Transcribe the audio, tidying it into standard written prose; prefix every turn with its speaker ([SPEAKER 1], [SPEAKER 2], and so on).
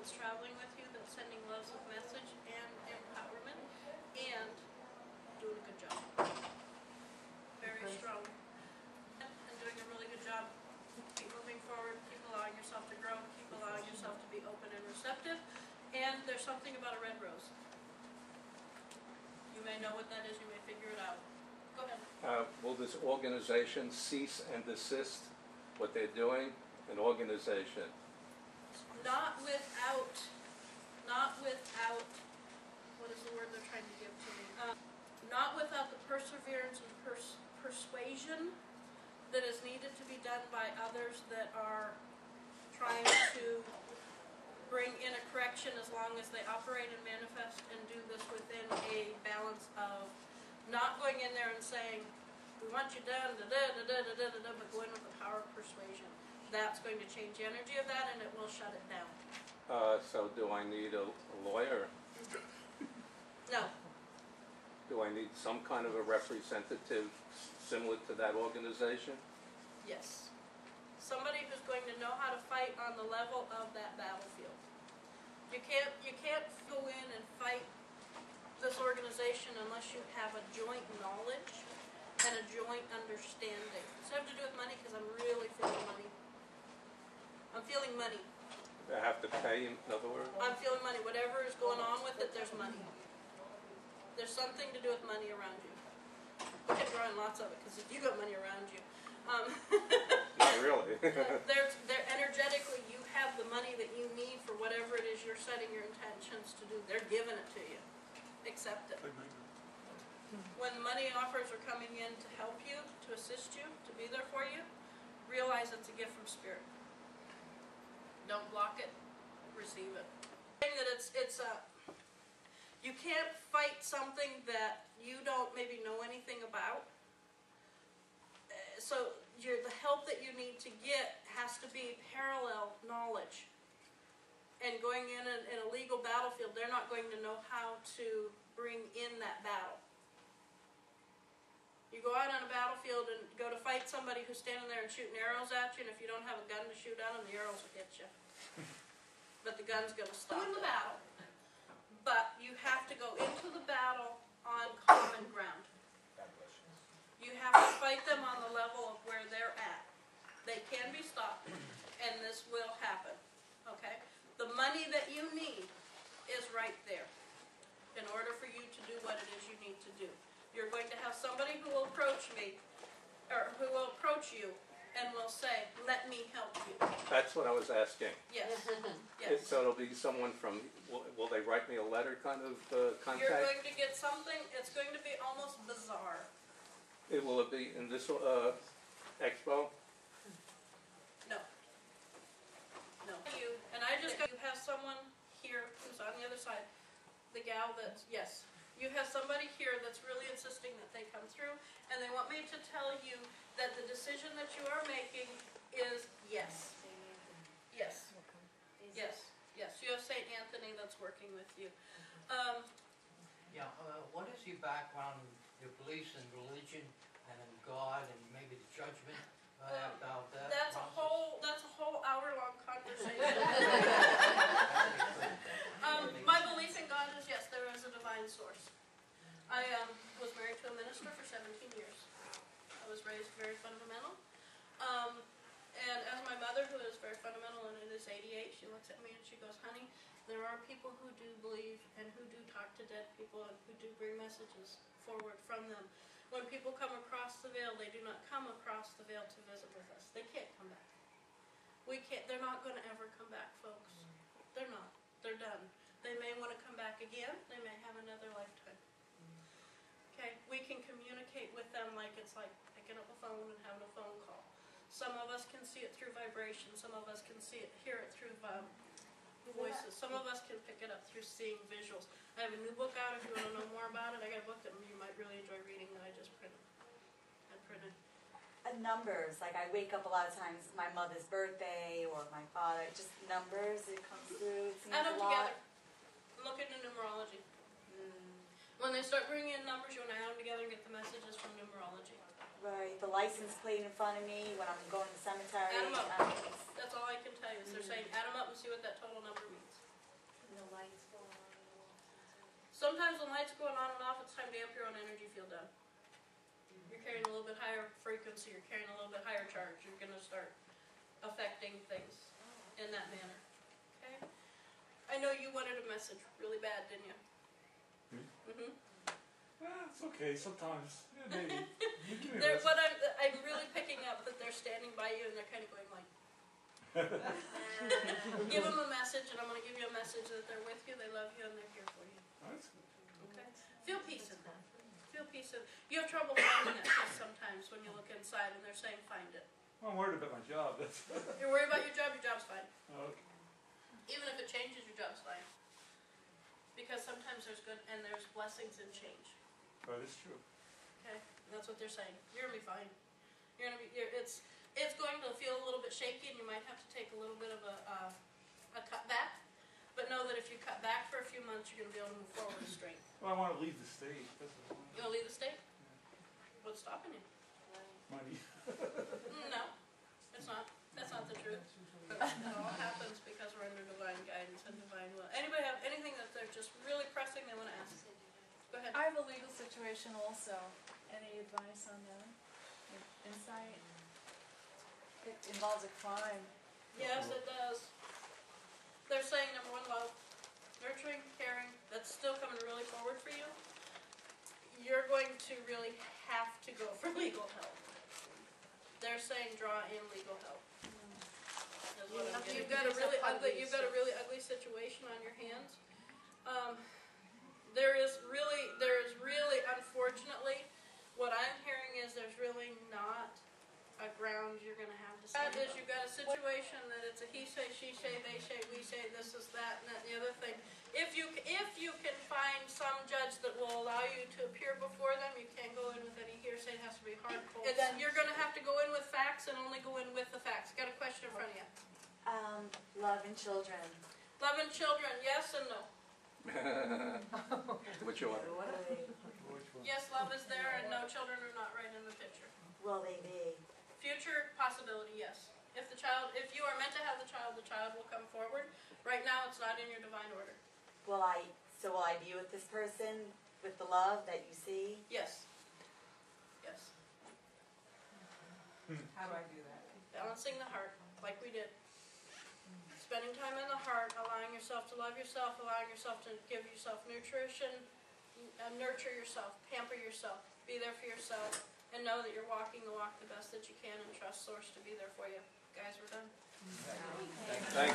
[SPEAKER 1] that's traveling with you, that's sending loves of message and empowerment, and doing a good job. Very strong. And doing a really good job. Keep moving forward, keep allowing yourself to grow, keep allowing yourself to be open and receptive. And there's something about a red rose. You may know what that is, you may figure it out. Go ahead.
[SPEAKER 2] Will this organization cease and desist what they're doing? An organization.
[SPEAKER 1] Not without, what is the word they're trying to give to me? Not without the perseverance and persuasion that is needed to be done by others that are trying to bring in a correction, as long as they operate and manifest and do this within a balance of not going in there and saying, we want you done, but go in with the power of persuasion. That's going to change the energy of that, and it will shut it down.
[SPEAKER 2] So do I need a lawyer?
[SPEAKER 1] No.
[SPEAKER 2] Do I need some kind of a representative similar to that organization?
[SPEAKER 1] Yes. Somebody who's going to know how to fight on the level of that battlefield. You can't go in and fight this organization unless you have a joint knowledge and a joint understanding. It's have to do with money, because I'm really feeling money. I'm feeling money.
[SPEAKER 2] I have to pay, in other words?
[SPEAKER 1] I'm feeling money. Whatever is going on with it, there's money. There's something to do with money around you. We can draw in lots of it, because if you got money around you.
[SPEAKER 2] Not really.
[SPEAKER 1] they're energetically, you have the money that you need for whatever it is you're setting your intentions to do. They're giving it to you. Accept it. When the money offers are coming in to help you, to assist you, to be there for you, realize it's a gift from Spirit. Don't block it. Receive it. That you can't fight something that you don't maybe know anything about. So the help that you need to get has to be parallel knowledge. And going in a legal battlefield, they're not going to know how to bring in that battle. You go out on a battlefield and go to fight somebody who's standing there and shooting arrows at you, and if you don't have a gun to shoot at them, the arrows will hit you. But the gun's going to stop in the battle. But you have to go into the battle on common ground. You have to fight them on the level of where they're at. They can be stopped, and this will happen. Okay? The money that you need is right there in order for you to do what it is you need to do. You're going to have somebody who will approach me, or who will approach you, and will say, let me help you.
[SPEAKER 2] That's what I was asking.
[SPEAKER 1] Yes. Yes.
[SPEAKER 2] So it'll be someone from, will they write me a letter kind of contact?
[SPEAKER 1] You're going to get something, it's going to be almost bizarre.
[SPEAKER 2] Will it be in this expo?
[SPEAKER 1] No. No. And I just got, you have someone here who's on the other side, the gal that's, yes. You have somebody here that's really insisting that they come through, and they want me to tell you that the decision that you are making is yes. Yes. Yes. Yes. You have St. Anthony that's working with you.
[SPEAKER 3] What is your background in your beliefs in religion and in God and maybe the judgment about that?
[SPEAKER 1] That's a whole hour-long conversation. My belief in God is yes, there is a divine source. I was married to a minister for 17 years. I was raised very fundamental. And as my mother, who is very fundamental and is 88, she looks at me and she goes, honey, there are people who do believe and who do talk to dead people and who do bring messages forward from them. When people come across the veil, they do not come across the veil to visit with us. They can't come back. We can't, they're not going to ever come back, folks. They're not. They're done. They may want to come back again. They may have another lifetime. Okay, we can communicate with them like it's like picking up a phone and having a phone call. Some of us can see it through vibration. Some of us can hear it through voices. Some of us can pick it up through seeing visuals. I have a new book out if you want to know more about it. I got a book that you might really enjoy reading that I just printed.
[SPEAKER 4] Numbers, like I wake up a lot of times, my mother's birthday or my father, just numbers, it comes through, it seems
[SPEAKER 1] Add them
[SPEAKER 4] a lot.
[SPEAKER 1] together. Look into numerology. When they start bringing in numbers, you want to add them together and get the messages from numerology.
[SPEAKER 4] Right, the license plate in front of me when I'm going to the cemetery.
[SPEAKER 1] Add them up. That's all I can tell you. Is they're saying add them up and see what that total number means. Sometimes when lights are going on and off, it's time to amp your own energy field down. You're carrying a little bit higher frequency, you're carrying a little bit higher charge, you're gonna start affecting things in that manner, okay? I know you wanted a message really bad, didn't you? Mm-hmm.
[SPEAKER 5] It's okay, sometimes. Yeah, maybe. You give me a
[SPEAKER 1] They're,
[SPEAKER 5] message.
[SPEAKER 1] what I'm really picking up that they're standing by you and they're kind of going like, give them a message, and I'm going to give you a message that they're with you, they love you, and they're here for you.
[SPEAKER 5] That's good.
[SPEAKER 1] Okay? Feel peace in that. Feel peace in. You have trouble finding that peace sometimes when you look inside, and they're saying, find it.
[SPEAKER 5] Well, I'm worried about my job. That's
[SPEAKER 1] You're worried about your job's fine.
[SPEAKER 5] okay.
[SPEAKER 1] Even if it changes, your job's fine. Because sometimes there's good and there's blessings in change.
[SPEAKER 5] That is true.
[SPEAKER 1] Okay? And that's what they're saying. You're gonna be fine. You're gonna be. It's going to feel a little bit shaky, and you might have to take a little bit of a cut back. But know that if you cut back for a few months, you're gonna be able to move forward with strength.
[SPEAKER 5] Well, I want to leave the state. That's what I want.
[SPEAKER 1] You wanna leave the state? What's stopping you?
[SPEAKER 5] Money.
[SPEAKER 1] No, it's not. That's not the truth. It all happens because we're under divine guidance and divine will. Anybody have anything that they're just really pressing they want to ask? Go ahead.
[SPEAKER 6] I have a legal situation also. Any advice on that? Insight? It involves a crime.
[SPEAKER 1] Yes, it does. They're saying number one, love, nurturing, caring. That's still coming really forward for you. You're going to really have to go for legal help. They're saying draw in legal help. That's what I'm getting. You've got a really ugly situation on your hands. There is really, unfortunately, what I'm hearing is there's really not a ground you're going to have to stand on. You've got a situation that it's a he say, she say, they say, we say, this is that, and that, and the other thing. If you can find some judge that will allow you to appear before them, you can't go in with any hearsay. It has to be hard pulled. You're going to have to go in with facts and only go in with the facts. Got a question in front of you?
[SPEAKER 4] Love and children.
[SPEAKER 1] Love and children, yes and no.
[SPEAKER 2] Which one?
[SPEAKER 4] What are they?
[SPEAKER 5] Which one?
[SPEAKER 1] Yes, love is there, and no, children are not right in the picture.
[SPEAKER 4] Will they be?
[SPEAKER 1] Future possibility, yes. If you are meant to have the child will come forward. Right now, it's not in your divine order.
[SPEAKER 4] Will I be with this person with the love that you see?
[SPEAKER 1] Yes. Yes.
[SPEAKER 6] How do I do that?
[SPEAKER 1] Balancing the heart, like we did. Spending time in the heart, allowing yourself to love yourself, allowing yourself to give yourself nutrition, nurture yourself, pamper yourself, be there for yourself, and know that you're walking the walk the best that you can and trust Source to be there for you. Guys, we're done.
[SPEAKER 2] Thank